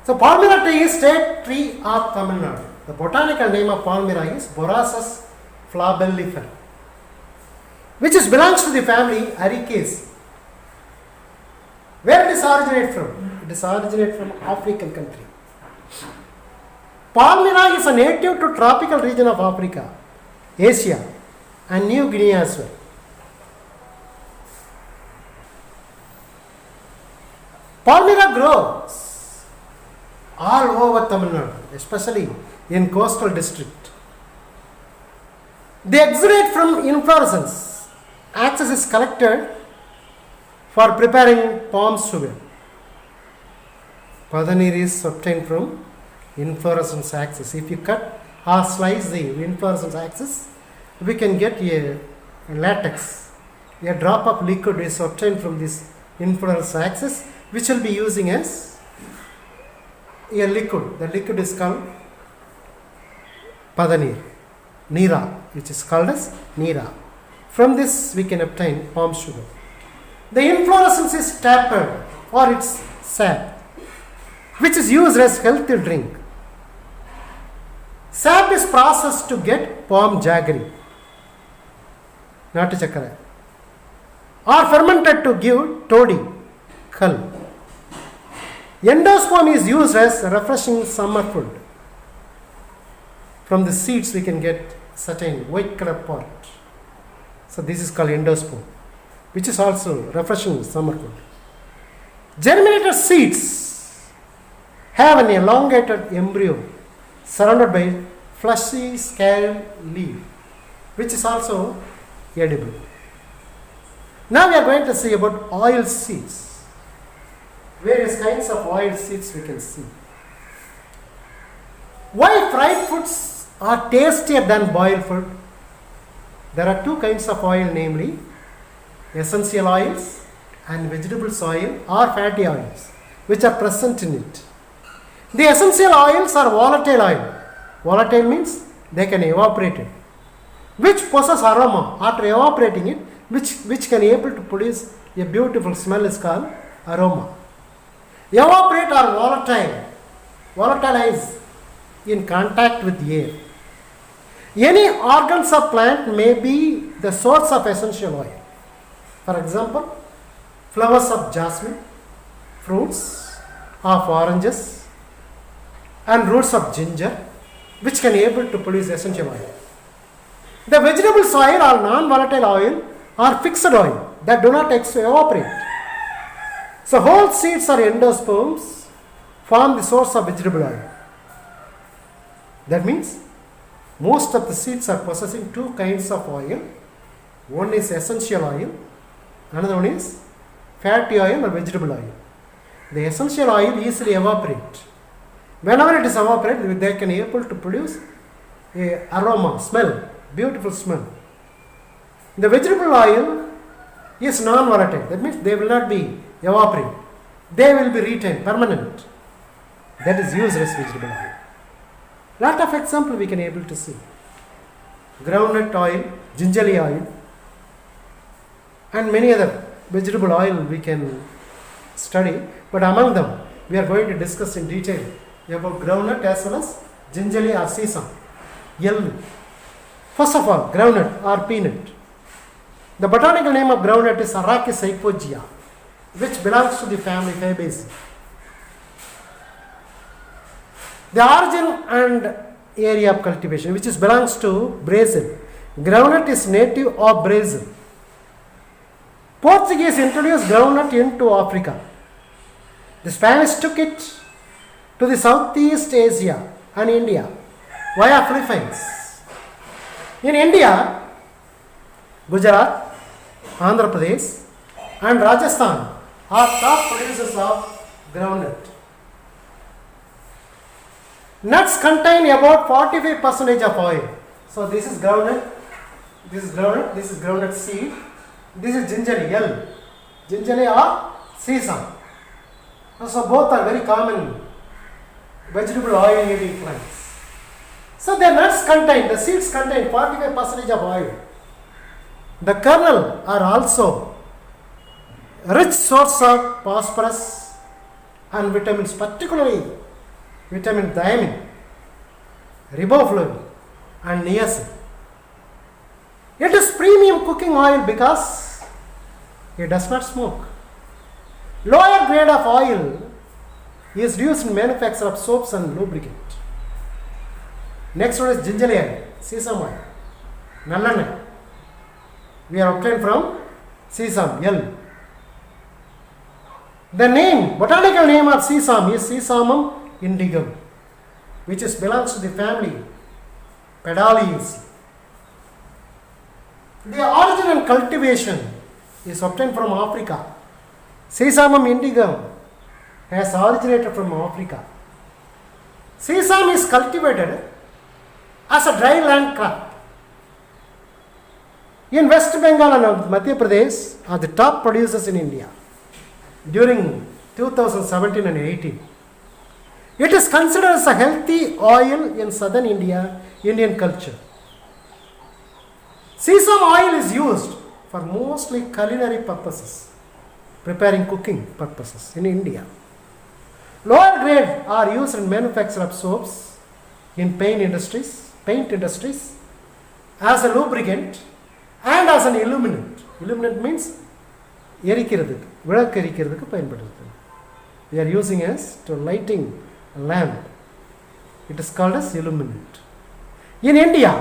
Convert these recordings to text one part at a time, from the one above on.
So Palmyra tree is state tree of Tamil Nadu. The botanical name of Palmyra is Borassus flabellifer, which belongs to the family Ericaceae. Where it is originated from? It is originated from African country. Palmyra is a native to tropical region of Africa, Asia and New Guinea as well. Palmyra grows all over Tamil Nadu, especially in coastal district. They exudate from inflorescence. Axis is collected for preparing palm sugar. Padanir is obtained from inflorescence axis. If you cut or slice the inflorescence axis, we can get a latex. A drop of liquid is obtained from this inflorescence axis, which will be using as a liquid. The liquid is called Padanir, Nira, which is called as Nira. From this we can obtain palm sugar. The inflorescence is tapered for its sap, which is used as healthy drink. Sap is processed to get palm jaggery, natu chakra, or fermented to give toddy, khal. Endosperm is used as a refreshing summer food. From the seeds we can get certain white color part. So this is called endosperm, which is also refreshing summer food. Germinated seeds have an elongated embryo surrounded by fleshy scaled leaf, which is also edible. Now we are going to see about oil seeds. Various kinds of oil seeds we can see. Why fried foods are tastier than boiled food? There are two kinds of oil, namely essential oils and vegetables oil or fatty oils, which are present in it. The essential oils are volatile oil. Volatile means they can evaporate it, which possess aroma. After evaporating it, which can able to produce a beautiful smell is called aroma. Evaporate or volatile. Volatilize in contact with the air. Any organs of plant may be the source of essential oil. For example, flowers of jasmine, fruits of oranges, and roots of ginger, which can able to produce essential oil. The vegetable oil or non-volatile oil are fixed oil that do not evaporate. So whole seeds or endosperms form the source of vegetable oil. That means most of the seeds are possessing two kinds of oil. One is essential oil, another one is fatty oil or vegetable oil. The essential oil easily evaporate. Whenever it is evaporated, they can able to produce a aroma, smell, beautiful smell. The vegetable oil is non-volatile. That means they will not be evaporate. They will be retained, permanent. That is used as vegetable oil. Lot of example we can able to see. Groundnut oil, gingerly oil, and many other vegetable oil we can study. But among them, we are going to discuss in detail about groundnut as well as gingerly or sesame, yellow. First of all, groundnut or peanut. The botanical name of groundnut is Arachis hypogaea, which belongs to the family Fabaceae. The origin and area of cultivation, which belongs to Brazil. Groundnut is native of Brazil. Portuguese introduced groundnut into Africa. The Spanish took it to the Southeast Asia and India via Philippines. In India, Gujarat, Andhra Pradesh and Rajasthan are top producers of groundnut. Nuts contain about 45% of oil. So this is groundnut, this is groundnut seed, this is gingerly or sesame. So both are very common vegetable oil eating plants. So the nuts contain, the seeds contain 45% of oil. The kernel are also rich source of phosphorus and vitamins, particularly vitamin thiamine, riboflavin, and niacin. It is premium cooking oil because it does not smoke. Lower grade of oil is used in manufacture of soaps and lubricant. Next one is ginger oil, sesame oil, nallanai. We are obtained from sesame, L. The name, botanical name of sesame is Sesamum indigum, which belongs to the family Pedaliaceae. The origin and cultivation is obtained from Africa. Sesamum indigum has originated from Africa. Sesame is cultivated as a dry land crop. In West Bengal and Madhya Pradesh are the top producers in India during 2017 and 18. It is considered as a healthy oil in southern India, Indian culture. Sesame oil is used for mostly culinary purposes, preparing cooking purposes in India. Lower grade are used in manufacture of soaps, in paint industries, as a lubricant and as an illuminant. Illuminant means எரிக்கிறதுக்கு விளக்கு எரிக்கிறதுக்கு பயன்படுது. We are using as to lighting a lamp. It is called as illuminant. In India,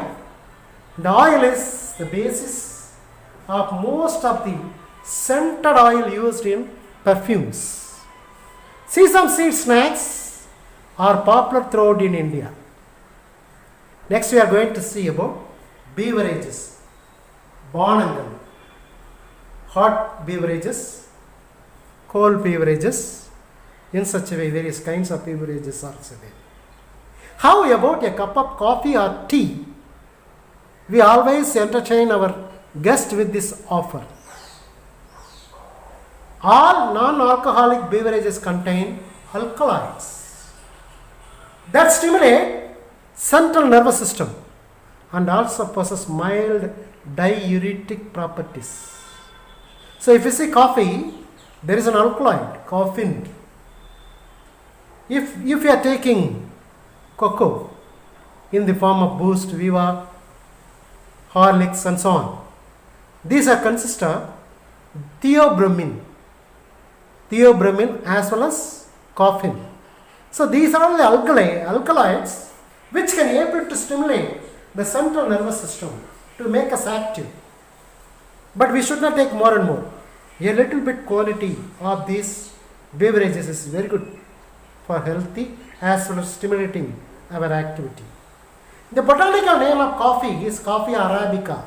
the oil is the basis of most of the scented oil used in perfumes. Sesame seed snacks are popular throughout in India. Next we are going to see about beverages. Bonangal. Hot beverages, cold beverages, in such a way various kinds of beverages are there. How about a cup of coffee or tea? We always entertain our guest with this offer. All non-alcoholic beverages contain alkaloids that stimulate central nervous system and also possess mild diuretic properties. So if you see coffee, there is an alkaloid, caffeine. If you are taking cocoa in the form of Boost, Viva, Horlicks and so on, these are consist of theobromine as well as caffeine. So these are all the alkaloids which can able to stimulate the central nervous system to make us active. But we should not take more and more. A little bit quality of these beverages is very good for healthy as well as stimulating our activity. The botanical name of coffee is Coffea arabica.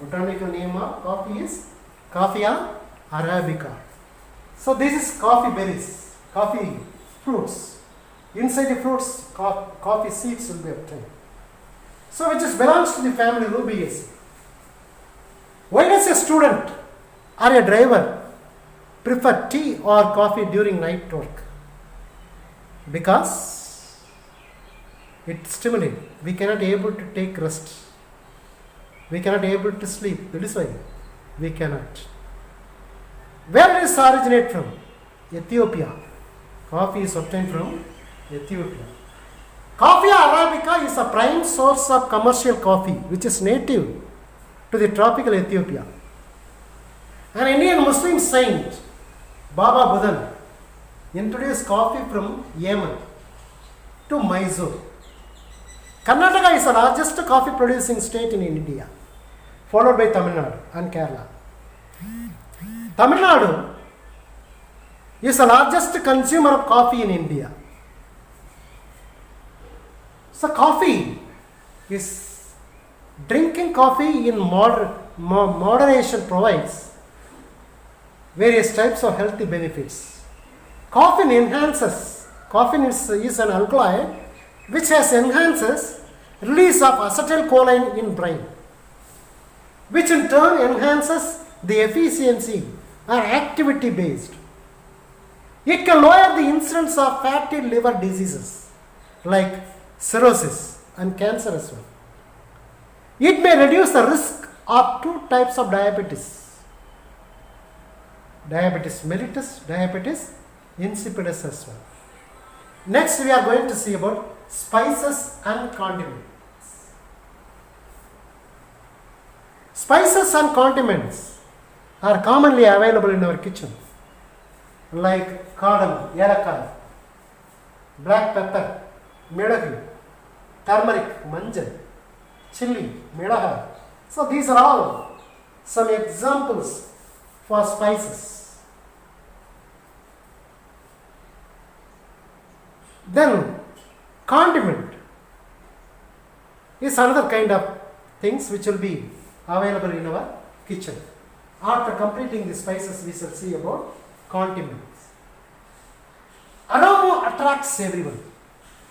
Botanical name of coffee is Coffea arabica. So this is coffee berries, coffee fruits. Inside the fruits, coffee seeds will be obtained. So which belongs to the family Rubiaceae. Why does a student or a driver prefer tea or coffee during night work? Because it stimulates. We cannot able to take rest. We cannot able to sleep. That is why we cannot. Where does it originate from? Ethiopia. Coffee is obtained from Ethiopia. Coffea arabica is a prime source of commercial coffee which is native to the tropical Ethiopia. An Indian Muslim saint, Baba Budan, introduced coffee from Yemen to Mysore. Karnataka is the largest coffee producing state in India, followed by Tamil Nadu and Kerala. Tamil Nadu is the largest consumer of coffee in India. So coffee is drinking coffee in moderation provides various types of healthy benefits. Caffeine is an alkaloid which enhances release of acetylcholine in brain, which in turn enhances the efficiency or activity based. It can lower the incidence of fatty liver diseases like cirrhosis and cancer as well. It may reduce the risk of two types of diabetes. Diabetes mellitus, diabetes insipidus as well. Next, we are going to see about spices and condiments. Spices and condiments are commonly available in our kitchen, like cardamom, yelakai, black pepper, milagu, turmeric, manjal, chili, milagai. So these are all some examples for spices. Then condiment is another kind of things which will be available in our kitchen. After completing the spices, we shall see about condiments. Aroma attracts everyone.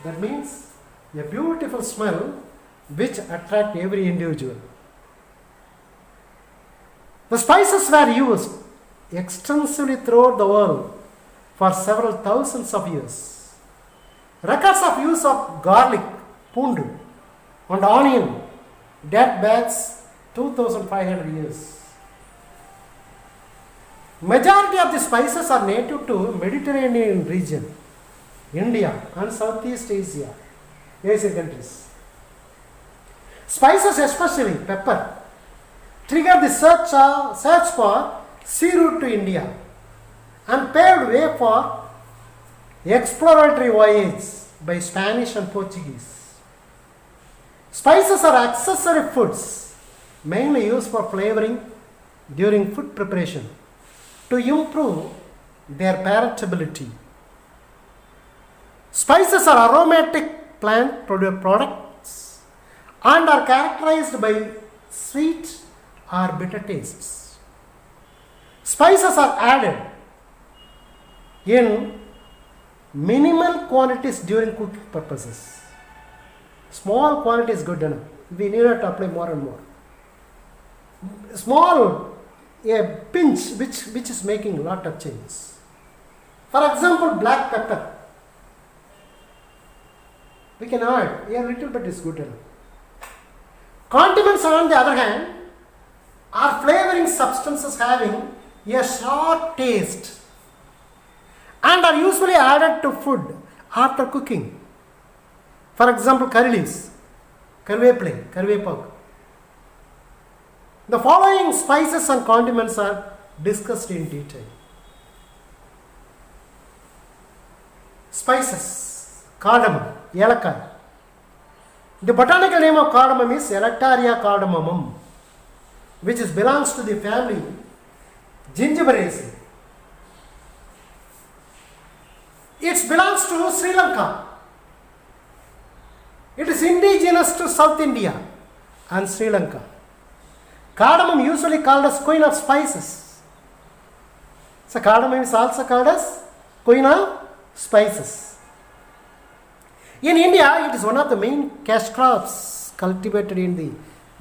That means a beautiful smell which attracts every individual. The spices were used extensively throughout the world for several thousands of years. Records of use of garlic, pundu, and onion date back 2500 years. Majority of the spices are native to Mediterranean region, India and Southeast Asia, Asian countries. Spices, especially pepper, triggered the search for sea route to India and paved way for exploratory voyage by Spanish and Portuguese. Spices are accessory foods mainly used for flavoring during food preparation to improve their palatability. Spices are aromatic plant products and are characterized by sweet or bitter tastes. Spices are added in minimal quantities during cooking purposes. Small quantity is good enough. We need not apply more and more. Small, a pinch which is making a lot of change. For example, black pepper. We can add a little bit is good enough. Condiments, on the other hand, are flavoring substances having a sharp taste and are usually added to food after cooking. For example, curry leaves, karveppalai. The following spices and condiments are discussed in detail. Spices, cardamom, yelakai. The botanical name of cardamom is Elateria cardamomum, which belongs to the family Gingiberaceae. It belongs to Sri Lanka. It is indigenous to South India and Sri Lanka. Cardamom usually called as queen of spices. So cardamom is also called as queen of spices. In India, it is one of the main cash crops cultivated in the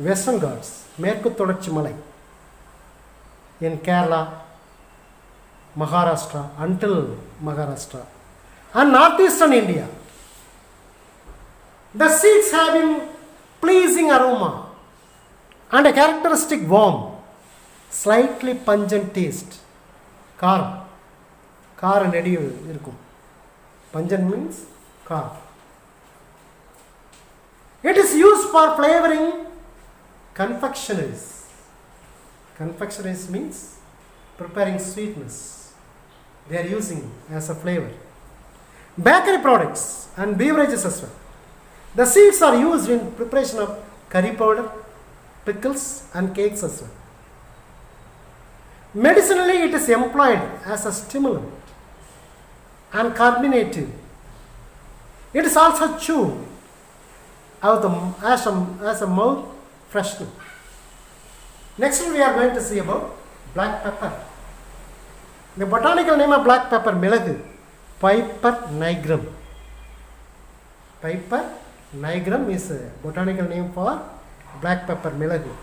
Western Ghats, Merku Todorchi Malai, in Kerala, Maharashtra, until Maharashtra, and northeastern India. The seeds having pleasing aroma and a characteristic warm, slightly pungent taste. Karam nedi irukum. Pungent means karam. It is used for flavoring confectionaries. Confectionaries means preparing sweetness. They are using as a flavor. Bakery products and beverages as well. The seeds are used in preparation of curry powder, pickles and cakes as well. Medicinally, it is employed as a stimulant and carbonative. It is also chewed as a mouth freshener. Next, we are going to see about black pepper. The botanical name of black pepper, milagu, Piper nigrum. Piper nigrum is a botanical name for black pepper, milagu,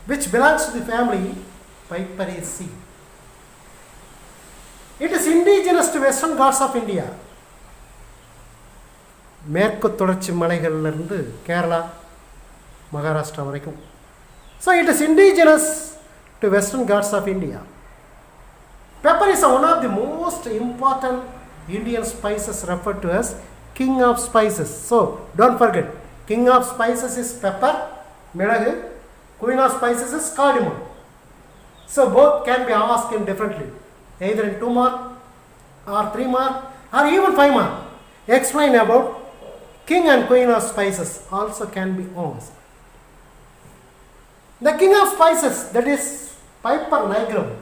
which belongs to the family Piperaceae. It is indigenous to Western Ghats of India. மேற்கு தொடர்ச்சி மலைகளிலிருந்து கேரளா மகாராஷ்டிரா வரைக்கும். So it is indigenous to Western Ghats of India. Pepper is one of the most important Indian spices referred to as king of spices. So don't forget, king of spices is pepper, milagu, queen of spices is cardamom. So both can be asked in differently, either in 2 mark or 3 mark or even 5 mark. Explain about king and queen of spices also can be asked. The king of spices, that is Piper nigrum,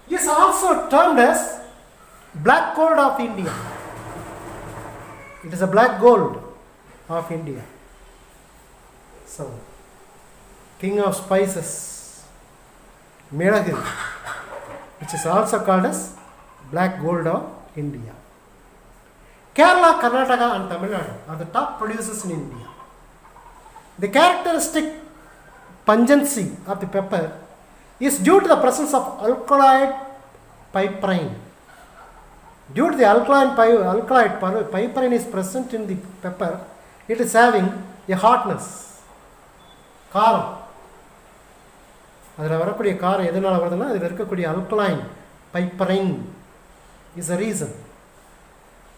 is also termed as black gold of India. It is a black gold of India. So, king of spices, milagu, which is also called as black gold of India. Kerala, Karnataka and Tamil Nadu are the top producers in India. The characteristic pungency of the pepper is due to the presence of alkaloid piperine. Due to the alkaloid piperine is present in the pepper, it is having a hotness. காரம் அதில் வரக்கூடிய காரம் எதனால் வருதுன்னா அதில் இருக்கக்கூடிய alkaline piperine is a reason.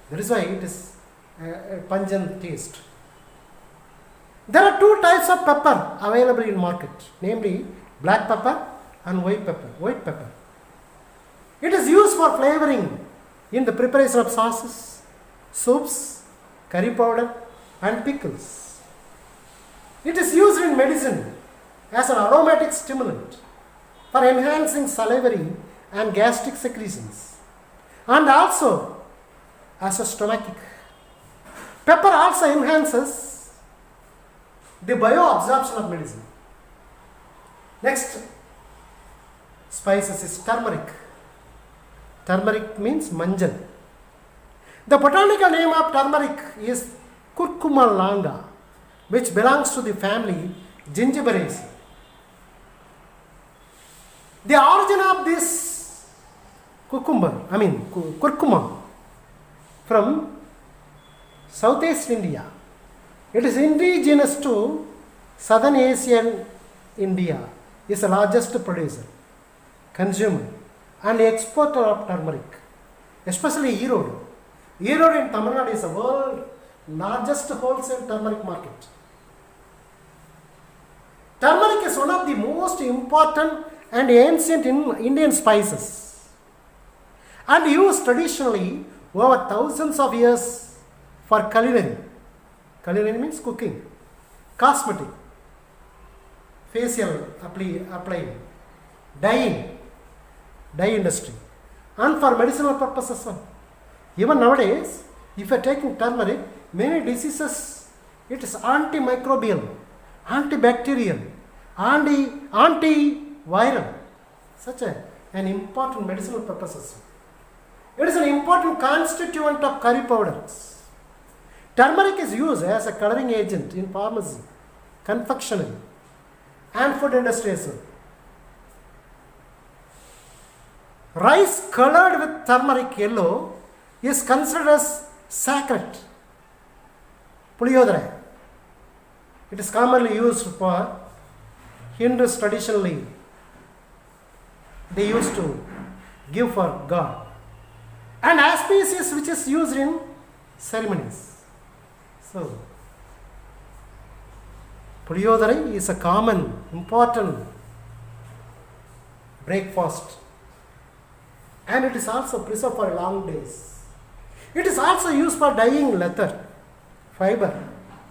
That is why it is a pungent taste. There are 2 types of pepper available in market, namely black pepper and white pepper. It is used for flavoring in the preparation of sauces, soups, curry powder and pickles. It is used in medicine as an aromatic stimulant for enhancing salivary and gastric secretions, and also as a stomachic. Pepper also enhances the bioabsorption of medicine. Next spices is turmeric. Turmeric means manjal. The botanical name of turmeric is Curcuma longa, which belongs to the family Gingiberaceae. The origin of this curcuma from Southeast India. It is indigenous to Southern Asian India, is the largest producer, consumer and exporter of turmeric, especially Erode. Erode in Tamil Nadu is the world's largest wholesale turmeric market. Turmeric is one of the most important and ancient Indian spices and used traditionally over thousands of years for culinary. Culinary means cooking, cosmetic, facial applying, dye industry, and for medicinal purposes as well. Even nowadays, if you are taking turmeric, many diseases, it is antimicrobial, antibacterial, antiviral, such an important medicinal purposes. It is an important constituent of curry powders. Turmeric is used as a coloring agent in pharmacy, confectionery, and food industry as well. Rice colored with turmeric yellow is considered as sacred. Puliyodara. It is commonly used for Hindus traditionally. They used to give for God. And auspicious, which is used in ceremonies. So, Puliyodara is a common, important breakfast. And it is also preserved for long days. It is also used for dyeing leather, fiber,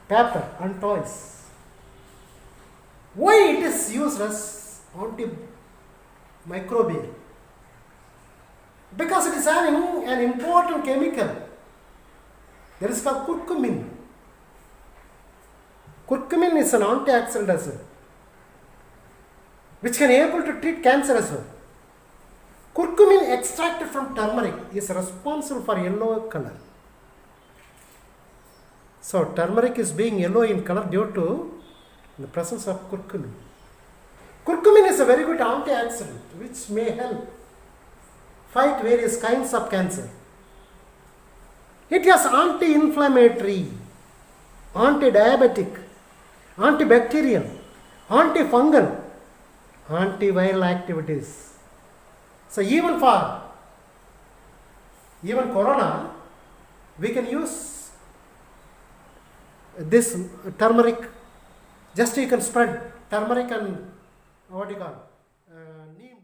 paper and toys. Why it is used as antimicrobial? Because it is having an important chemical that is called curcumin. Curcumin is an antioxidant as well, which can be able to treat cancer as well. Curcumin extracted from turmeric is responsible for yellow color. So turmeric is being yellow in color due to the presence of curcumin. Curcumin is a very good antioxidant which may help fight various kinds of cancer. It has anti-inflammatory, anti-diabetic, antibacterial, antifungal, antiviral activities. So even for Even corona, we can use this turmeric. Just you can spread turmeric and what do you call neem.